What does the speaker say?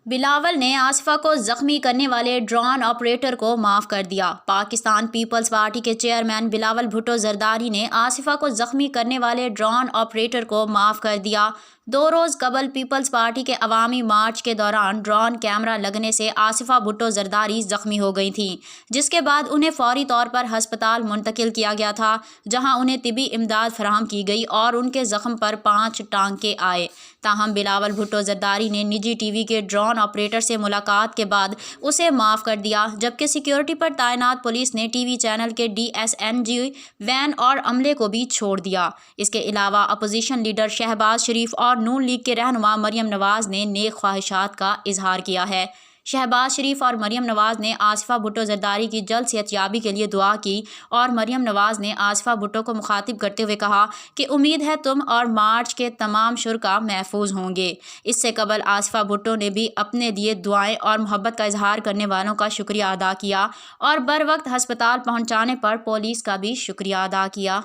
بلاول نے آصفہ کو زخمی کرنے والے ڈرون آپریٹر کو معاف کر دیا۔ پاکستان پیپلز پارٹی کے چیئرمین بلاول بھٹو زرداری نے آصفہ کو زخمی کرنے والے ڈرون آپریٹر کو معاف کر دیا۔ 2 روز قبل پیپلز پارٹی کے عوامی مارچ کے دوران ڈرون کیمرہ لگنے سے آصفہ بھٹو زرداری زخمی ہو گئی تھیں، جس کے بعد انہیں فوری طور پر ہسپتال منتقل کیا گیا تھا، جہاں انہیں طبی امداد فراہم کی گئی اور ان کے زخم پر 5 ٹانکے آئے۔ تاہم بلاول بھٹو زرداری نے نجی ٹی وی کے ڈرون آپریٹر سے ملاقات کے بعد اسے معاف کر دیا، جبکہ سیکیورٹی پر تعینات پولیس نے ٹی وی چینل کے DSNG وین اور عملے کو بھی چھوڑ دیا۔ اس کے علاوہ اپوزیشن لیڈر شہباز شریف اور نون لیگ کے رہنما مریم نواز نے نیک خواہشات کا اظہار کیا ہے۔ شہباز شریف اور مریم نواز نے آصفہ بھٹو زرداری کی جلد صحت یابی کے لیے دعا کی اور مریم نواز نے آصفہ بھٹو کو مخاطب کرتے ہوئے کہا کہ امید ہے تم اور مارچ کے تمام شرکاء محفوظ ہوں گے۔ اس سے قبل آصفہ بھٹو نے بھی اپنے لیے دعائیں اور محبت کا اظہار کرنے والوں کا شکریہ ادا کیا اور بروقت ہسپتال پہنچانے پر پولیس کا بھی شکریہ ادا کیا۔